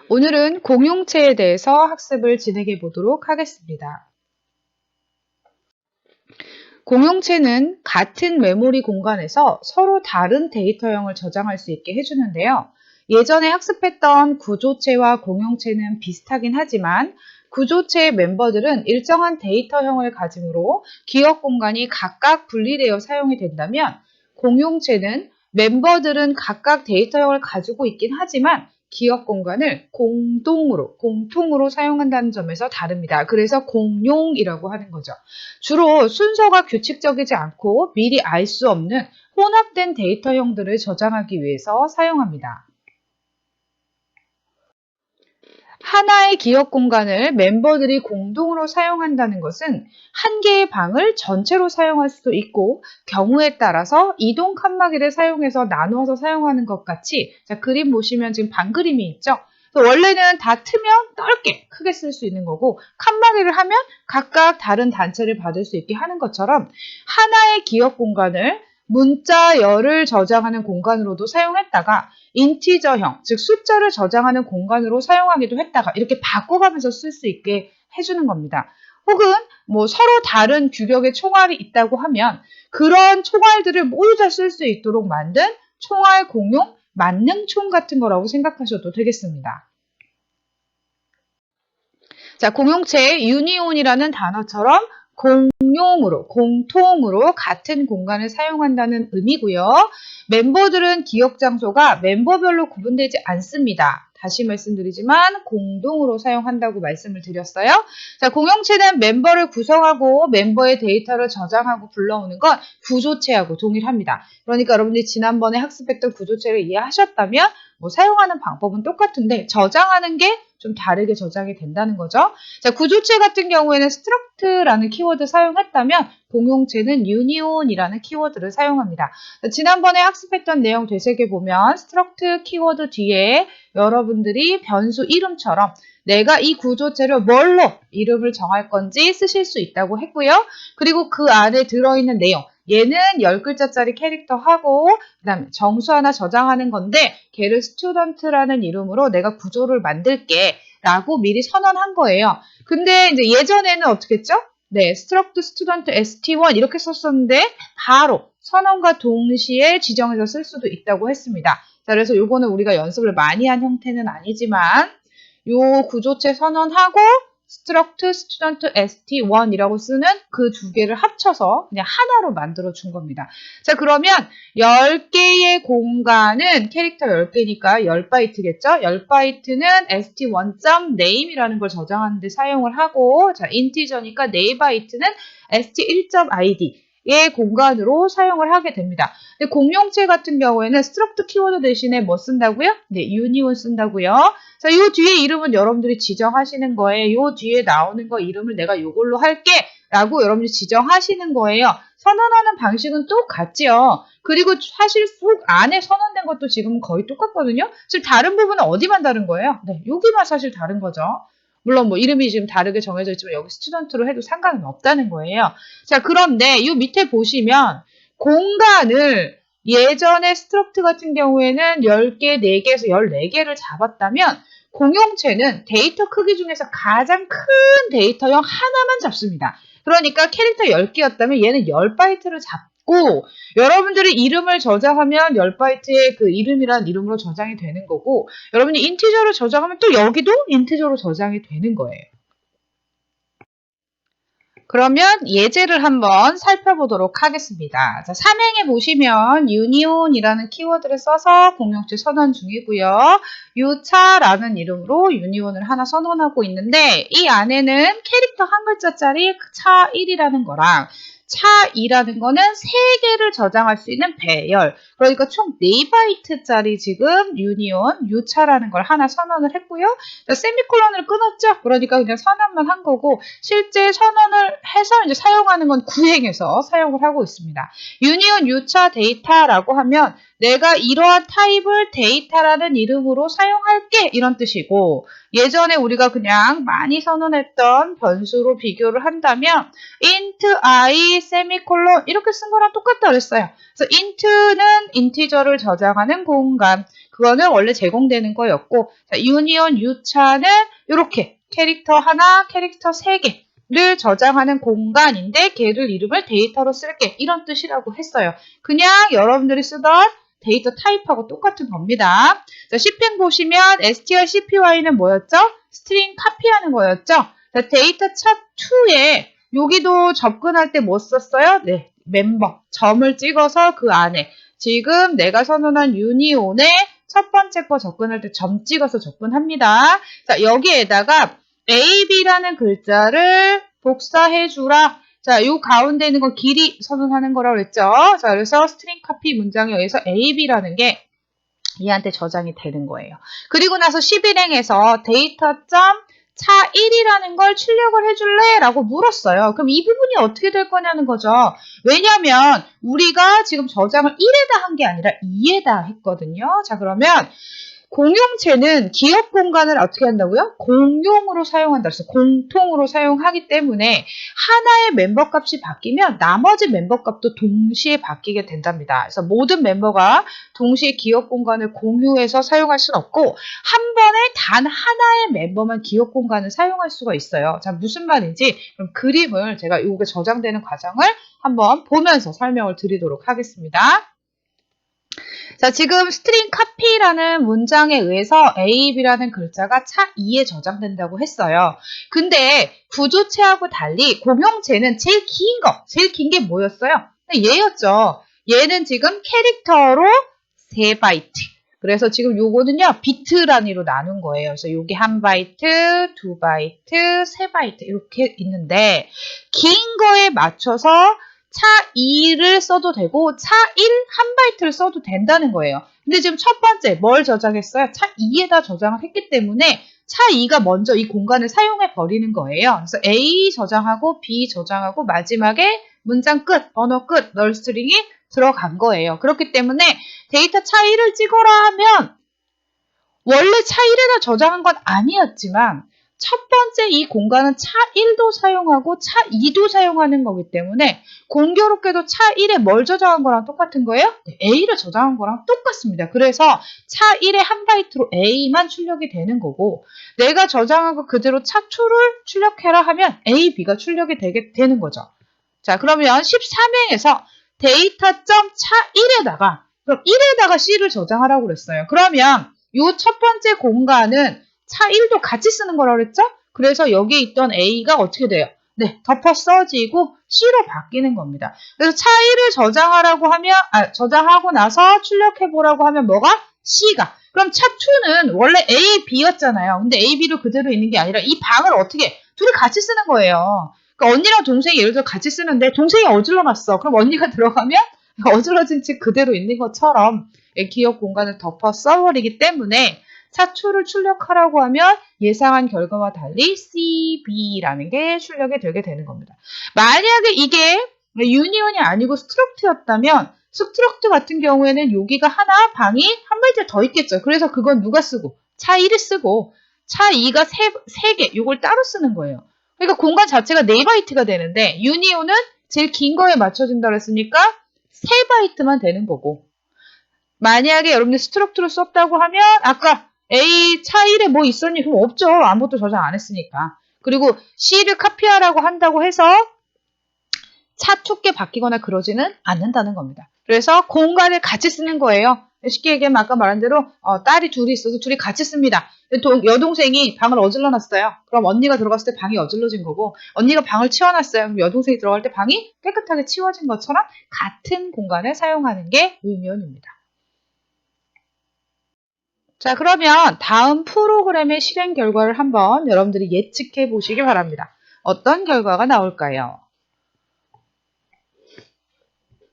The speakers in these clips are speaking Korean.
오늘은 공용체에 대해서 학습을 진행해 보도록 하겠습니다. 공용체는 같은 메모리 공간에서 서로 다른 데이터형을 저장할 수 있게 해주는데요. 예전에 학습했던 구조체와 공용체는 비슷하긴 하지만 구조체의 멤버들은 일정한 데이터형을 가지므로 기억 공간이 각각 분리되어 사용이 된다면 공용체는 멤버들은 각각 데이터형을 가지고 있긴 하지만 기억 공간을 공통으로 사용한다는 점에서 다릅니다. 그래서 공용이라고 하는 거죠. 주로 순서가 규칙적이지 않고 미리 알 수 없는 혼합된 데이터형들을 저장하기 위해서 사용합니다. 하나의 기억 공간을 멤버들이 공동으로 사용한다는 것은 한 개의 방을 전체로 사용할 수도 있고 경우에 따라서 이동 칸막이를 사용해서 나누어서 사용하는 것 같이 자, 그림 보시면 지금 방 그림이 있죠? 원래는 다 트면 넓게 크게 쓸 수 있는 거고 칸막이를 하면 각각 다른 단체를 받을 수 있게 하는 것처럼 하나의 기억 공간을 문자열을 저장하는 공간으로도 사용했다가 인티저형, 즉 숫자를 저장하는 공간으로 사용하기도 했다가 이렇게 바꿔가면서 쓸 수 있게 해주는 겁니다. 혹은 뭐 서로 다른 규격의 총알이 있다고 하면 그런 총알들을 모두 다 쓸 수 있도록 만든 총알 공용 만능총 같은 거라고 생각하셔도 되겠습니다. 자, 공용체 유니온이라는 단어처럼 공통으로 같은 공간을 사용한다는 의미고요. 멤버들은 기억 장소가 멤버별로 구분되지 않습니다. 다시 말씀드리지만 공동으로 사용한다고 말씀을 드렸어요. 자, 공용체는 멤버를 구성하고 멤버의 데이터를 저장하고 불러오는 건 구조체하고 동일합니다. 그러니까 여러분들이 지난번에 학습했던 구조체를 이해하셨다면 뭐 사용하는 방법은 똑같은데 저장하는 게 좀 다르게 저장이 된다는 거죠. 자, 구조체 같은 경우에는 struct라는 키워드 사용했다면 공용체는 union이라는 키워드를 사용합니다. 자, 지난번에 학습했던 내용 되새겨보면 struct 키워드 뒤에 여러분들이 변수 이름처럼 내가 이 구조체를 뭘로 이름을 정할 건지 쓰실 수 있다고 했고요. 그리고 그 안에 들어있는 내용 얘는 10글자짜리 캐릭터하고 그 다음에 정수 하나 저장하는 건데 걔를 student라는 이름으로 내가 구조를 만들게 라고 미리 선언한 거예요. 근데 이제 예전에는 어떻게 했죠? 네, struct student st1 이렇게 썼었는데 바로 선언과 동시에 지정해서 쓸 수도 있다고 했습니다. 자, 그래서 요거는 우리가 연습을 많이 한 형태는 아니지만 요 구조체 선언하고 struct student st1이라고 쓰는 그 두 개를 합쳐서 그냥 하나로 만들어 준 겁니다. 자, 그러면 10개의 공간은 캐릭터 10개니까 10바이트겠죠? 10바이트는 st1.name이라는 걸 저장하는 데 사용을 하고 자, 인티저니까 4바이트는 st1.id 의 공간으로 사용을 하게 됩니다. 근데 공용체 같은 경우에는 struct 키워드 대신에 뭐 쓴다고요? 네, union 쓴다고요. 자, 요 뒤에 이름은 여러분들이 지정하시는 거예요. 요 뒤에 나오는 거 이름을 내가 요걸로 할게 라고 여러분들이 지정하시는 거예요. 선언하는 방식은 똑같지요. 그리고 사실 속 안에 선언된 것도 지금 거의 똑같거든요. 지금 다른 부분은 어디만 다른 거예요? 네, 여기만 사실 다른 거죠. 물론 뭐 이름이 지금 다르게 정해져 있지만 여기 스튜던트로 해도 상관은 없다는 거예요. 자, 그런데 이 밑에 보시면 공간을 예전에 스트럭트 같은 경우에는 10개, 4개에서 14개를 잡았다면 공용체는 데이터 크기 중에서 가장 큰 데이터형 하나만 잡습니다. 그러니까 캐릭터 10개였다면 얘는 10바이트를 잡고 여러분들이 이름을 저장하면 10바이트의 그 이름이란 이름으로 저장이 되는 거고 여러분이 인티저로 저장하면 또 여기도 인티저로 저장이 되는 거예요. 그러면 예제를 한번 살펴보도록 하겠습니다. 자, 삼행에 보시면 union이라는 키워드를 써서 공용체 선언 중이고요. 유차라는 이름으로 union을 하나 선언하고 있는데 이 안에는 캐릭터 한 글자짜리 차 1이라는 거랑 차 2라는 거는 3개를 저장할 수 있는 배열. 그러니까 총 4바이트짜리 지금 유니온, 유차라는 걸 하나 선언을 했고요. 세미콜론을 끊었죠? 그러니까 그냥 선언만 한 거고 실제 선언을 해서 이제 사용하는 건 구행해서 사용을 하고 있습니다. 유니온 유차 데이터라고 하면 내가 이러한 타입을 데이터라는 이름으로 사용할게 이런 뜻이고 예전에 우리가 그냥 많이 선언했던 변수로 비교를 한다면 int i 세미콜론 이렇게 쓴 거랑 똑같다 그랬어요. 그래서 int는 인티저를 저장하는 공간 그거는 원래 제공되는 거였고, 자, 유니온 U차는 이렇게 캐릭터 하나, 캐릭터 3개를 저장하는 공간인데 걔를 이름을 데이터로 쓸게. 이런 뜻이라고 했어요. 그냥 여러분들이 쓰던 데이터 타입하고 똑같은 겁니다. 자, C펜 보시면 strcpy는 뭐였죠? 스트링 카피하는 거였죠? 자, 데이터 차 2에 여기도 접근할 때 뭐 썼어요? 네, 멤버. 점을 찍어서 그 안에 지금 내가 선언한 유니온의 첫 번째 거 접근할 때 점 찍어서 접근합니다. 자, 여기에다가 AB라는 글자를 복사해주라. 자, 요 가운데 있는 건 길이 선언하는 거라고 했죠. 자, 그래서 스트링 카피 문장에 의해서 AB라는 게 얘한테 저장이 되는 거예요. 그리고 나서 11행에서 데이터.차 1이라는 걸 출력을 해줄래? 라고 물었어요. 그럼 이 부분이 어떻게 될 거냐는 거죠. 왜냐면 우리가 지금 저장을 1에다 한 게 아니라 2에다 했거든요. 자, 그러면 공용체는 기업 공간을 어떻게 한다고요? 공용으로 사용한다. 그래서 공통으로 사용하기 때문에 하나의 멤버 값이 바뀌면 나머지 멤버 값도 동시에 바뀌게 된답니다. 그래서 모든 멤버가 동시에 기업 공간을 공유해서 사용할 수는 없고 한 번에 단 하나의 멤버만 기업 공간을 사용할 수가 있어요. 자, 무슨 말인지 그럼 그림을 제가 이게 저장되는 과정을 한번 보면서 설명을 드리도록 하겠습니다. 자, 지금 스트링 카피라는 문장에 의해서 A, B라는 글자가 차 2에 저장된다고 했어요. 근데 구조체하고 달리 공용체는 제일 긴 게 뭐였어요? 얘였죠. 얘는 지금 캐릭터로 3바이트. 그래서 지금 요거는요, 비트 단위로 나눈 거예요. 그래서 요게 1바이트, 2바이트, 3바이트 이렇게 있는데 긴 거에 맞춰서 차 2를 써도 되고 차 1 1바이트를 써도 된다는 거예요. 근데 지금 첫 번째 뭘 저장했어요? 차 2에다 저장을 했기 때문에 차 2가 먼저 이 공간을 사용해 버리는 거예요. 그래서 A 저장하고 B 저장하고 마지막에 문장 끝, 언어 끝, 널 스트링이 들어간 거예요. 그렇기 때문에 데이터 차 1을 찍어라 하면 원래 차 1에다 저장한 건 아니었지만 첫 번째 이 공간은 차 1도 사용하고 차 2도 사용하는 거기 때문에 공교롭게도 차 1에 뭘 저장한 거랑 똑같은 거예요? 네, A를 저장한 거랑 똑같습니다. 그래서 차 1에 1바이트로 A만 출력이 되는 거고 내가 저장한 거 그대로 차 2를 출력해라 하면 A, B가 출력이 되는 거죠. 자, 그러면 13행에서 데이터.차 1에다가 그럼 1에다가 C를 저장하라고 그랬어요. 그러면 이 첫 번째 공간은 차 1도 같이 쓰는 거라고 그랬죠? 그래서 여기에 있던 A가 어떻게 돼요? 네, 덮어 써지고 C로 바뀌는 겁니다. 그래서 차 1을 저장하라고 하면, 저장하고 나서 출력해보라고 하면 뭐가? C가. 그럼 차 2는 원래 A, B였잖아요. 근데 A, B로 그대로 있는 게 아니라 이 방을 어떻게, 둘이 같이 쓰는 거예요. 그러니까 언니랑 동생이 예를 들어 같이 쓰는데 동생이 어질러놨어. 그럼 언니가 들어가면 어질러진 채 그대로 있는 것처럼 기업 공간을 덮어 써버리기 때문에 차 2를 출력하라고 하면 예상한 결과와 달리 C, B라는 게 출력이 되게 되는 겁니다. 만약에 이게 유니온이 아니고 스트럭트였다면 스트럭트 같은 경우에는 여기가 하나 방이 한 바이트 더 있겠죠. 그래서 그건 누가 쓰고 차 1이 쓰고 차 2가 3개 이걸 따로 쓰는 거예요. 그러니까 공간 자체가 4바이트가 되는데 유니온은 제일 긴 거에 맞춰준다고 했으니까 3바이트만 되는 거고 만약에 여러분들 스트럭트를 썼다고 하면 아까 A 차 1에 뭐 있었니? 그럼 없죠. 아무것도 저장 안 했으니까. 그리고 C를 카피하라고 한다고 해서 차 2개 바뀌거나 그러지는 않는다는 겁니다. 그래서 공간을 같이 쓰는 거예요. 쉽게 얘기하면 아까 말한 대로 딸이 둘이 있어서 둘이 같이 씁니다. 여동생이 방을 어질러놨어요. 그럼 언니가 들어갔을 때 방이 어질러진 거고 언니가 방을 치워놨어요. 그럼 여동생이 들어갈 때 방이 깨끗하게 치워진 것처럼 같은 공간을 사용하는 게 유니온입니다. 자, 그러면 다음 프로그램의 실행 결과를 한번 여러분들이 예측해 보시기 바랍니다. 어떤 결과가 나올까요?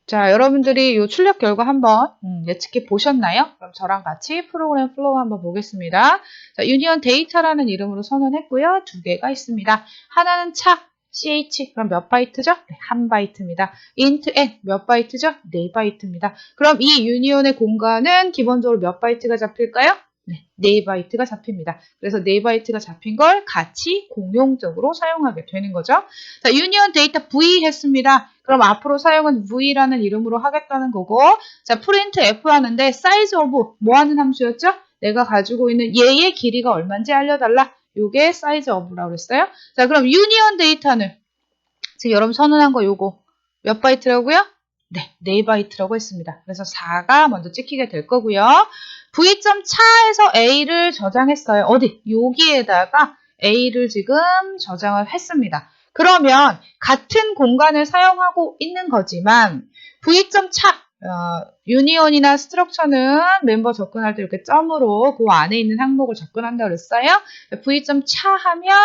자, 여러분들이 이 출력 결과 한번 예측해 보셨나요? 그럼 저랑 같이 프로그램 플로우 한번 보겠습니다. 자, 유니온 데이터라는 이름으로 선언했고요. 2개가 있습니다. 하나는 차, ch, 그럼 몇 바이트죠? 네, 1바이트입니다. int n, 몇 바이트죠? 4바이트입니다. 그럼 이 유니온의 공간은 기본적으로 몇 바이트가 잡힐까요? 네, 4바이트가 잡힙니다. 그래서 4바이트가 잡힌 걸 같이 공용적으로 사용하게 되는 거죠. 자, 유니온 데이터 V 했습니다. 그럼 앞으로 사용은 V라는 이름으로 하겠다는 거고, 자, 프린트 F 하는데 size of 뭐 하는 함수였죠? 내가 가지고 있는 얘의 길이가 얼마인지 알려달라. 요게 size of라고 그랬어요. 자, 그럼 유니온 데이터는 지금 여러분 선언한 거 요거 몇 바이트라고요? 네, 4바이트라고 했습니다. 그래서 4가 먼저 찍히게 될 거고요. V점 차에서 A를 저장했어요. 어디? 여기에다가 A를 지금 저장을 했습니다. 그러면 같은 공간을 사용하고 있는 거지만 V점 차, 유니온이나 스트럭처는 멤버 접근할 때 이렇게 점으로 그 안에 있는 항목을 접근한다고 그랬어요. V점 차 하면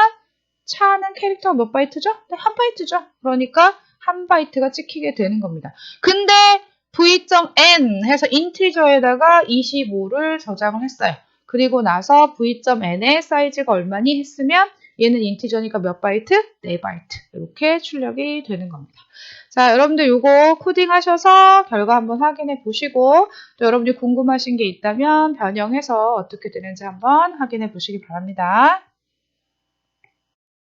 차는 캐릭터가 몇 바이트죠? 네, 한 바이트죠. 그러니까 한 바이트가 찍히게 되는 겁니다. 근데 v.n 해서 인티저에다가 25를 저장을 했어요. 그리고 나서 v.n의 사이즈가 얼마니 했으면 얘는 인티저니까 몇 바이트? 4바이트. 이렇게 출력이 되는 겁니다. 자, 여러분들 이거 코딩 하셔서 결과 한번 확인해 보시고 또 여러분들이 궁금하신 게 있다면 변형해서 어떻게 되는지 한번 확인해 보시기 바랍니다.